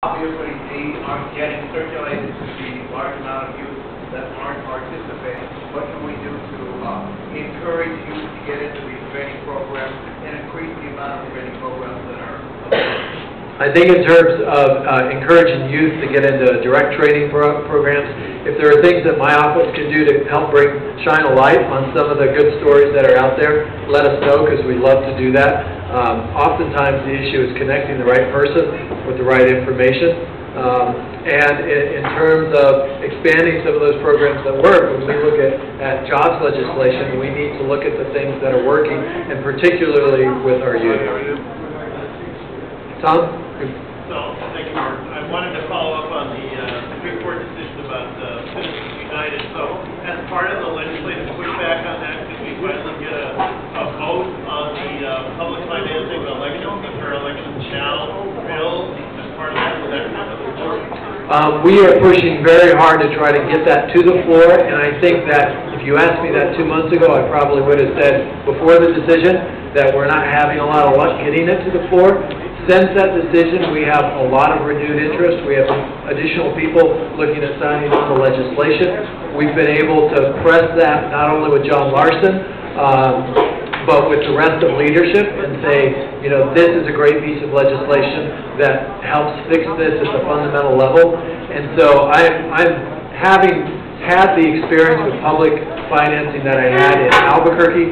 obviously aren't getting circulated to the large amount of youth that aren't participating. What can we do to encourage youth to get into these training programs and increase the amount of training programs that are available? I think in terms of encouraging youth to get into direct training programs, if there are things that my office can do to help shine a light on some of the good stories that are out there, let us know, because we love to do that. Oftentimes the issue is connecting the right person with the right information. And in terms of expanding some of those programs that work, when we look at jobs legislation, we need to look at the things that are working, and particularly with our youth. Tom? So, thank you, Mark. I wanted to follow up on the Supreme Court decision about Citizens United. So, as part of the legislative pushback on that, could we finally get a vote on the public financing of elections, or election shall bill as part of that? Will that come to the floor? We are pushing very hard to try to get that to the floor, and I think that if you asked me that 2 months ago, I probably would have said before the decision that we're not having a lot of luck getting it to the floor. Since that decision, we have a lot of renewed interest. We have additional people looking at signing on the legislation. We've been able to press that not only with John Larson, but with the rest of leadership and say, you know, this is a great piece of legislation that helps fix this at the fundamental level. And so I'm having had the experience with public financing that I had in Albuquerque.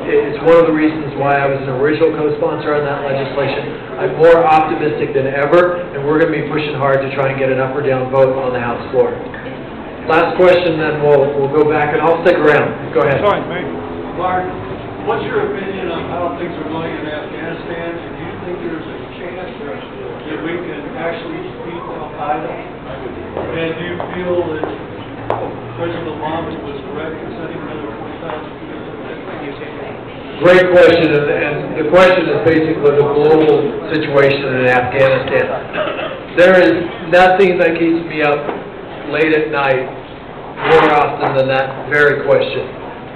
It's one of the reasons why I was an original co-sponsor on that legislation. I'm more optimistic than ever, and we're going to be pushing hard to try and get an up or down vote on the House floor. Last question, then we'll go back, and I'll stick around. Go ahead. Sorry, Mark, what's your opinion on how things are going in Afghanistan? And do you think there's a chance that we can actually defeat Al-Qaeda? And do you feel that President Obama was correct in sending another 20,000 people? Great question, and the question is basically the global situation in Afghanistan. There is nothing that keeps me up late at night more often than that very question.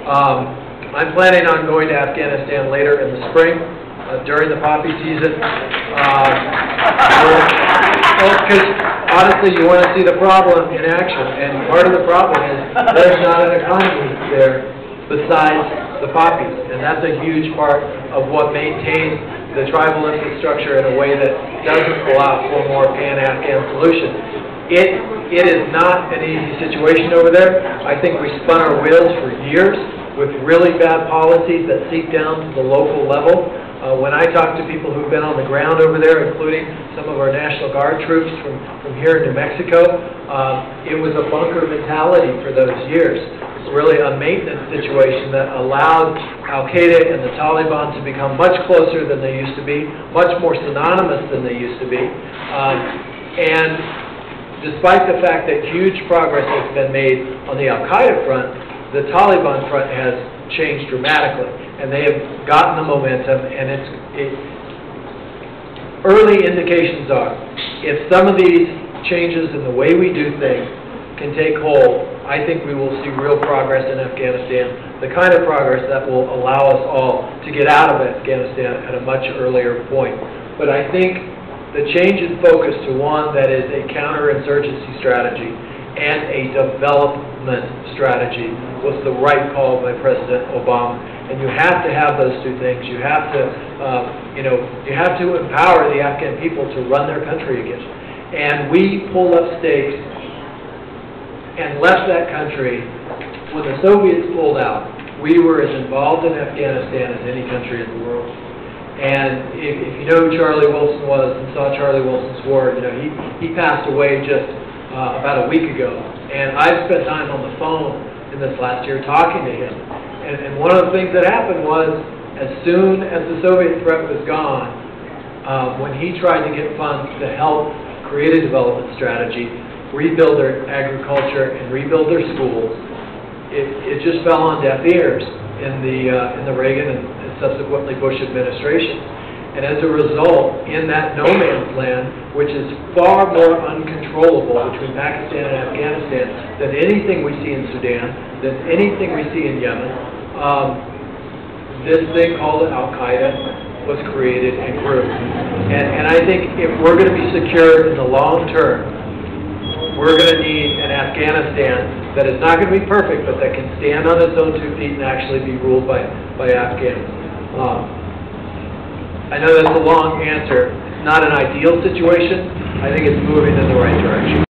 I'm planning on going to Afghanistan later in the spring, during the poppy season. Because honestly, you want to see the problem in action, and part of the problem is there's not an economy there besides the poppies, and that's a huge part of what maintains the tribal infrastructure in a way that doesn't allow for a more pan-Afghan solution. It is not an easy situation over there. I think we spun our wheels for years with really bad policies that seep down to the local level. When I talk to people who've been on the ground over there, including some of our National Guard troops from here in New Mexico, it was a bunker mentality for those years. It's really a maintenance situation that allowed Al-Qaeda and the Taliban to become much closer than they used to be, much more synonymous than they used to be. And despite the fact that huge progress has been made on the Al-Qaeda front, the Taliban front has changed dramatically, and they have gotten the momentum, and early indications are, if some of these changes in the way we do things can take hold, I think we will see real progress in Afghanistan, the kind of progress that will allow us all to get out of Afghanistan at a much earlier point. But I think the change in focus to one that is a counterinsurgency strategy and a development strategy was the right call by President Obama. And you have to have those two things. You have to, you have to empower the Afghan people to run their country again. And we pulled up stakes and left that country. When the Soviets pulled out, we were as involved in Afghanistan as any country in the world. And if you know who Charlie Wilson was and saw Charlie Wilson's war, you know, he passed away just about a week ago. And I've spent time on the phone in this last year talking to him. And one of the things that happened was, as soon as the Soviet threat was gone, when he tried to get funds to help create a development strategy, rebuild their agriculture and rebuild their schools, it just fell on deaf ears in the Reagan and subsequently Bush administration. And as a result, in that no man's land, which is far more uncontrollable between Pakistan and Afghanistan than anything we see in Sudan, than anything we see in Yemen, this thing called Al-Qaeda was created and grew. And I think if we're going to be secure in the long term, we're going to need an Afghanistan that is not going to be perfect, but that can stand on its own 2 feet and actually be ruled by Afghans. I know that's a long answer. It's not an ideal situation. I think it's moving in the right direction.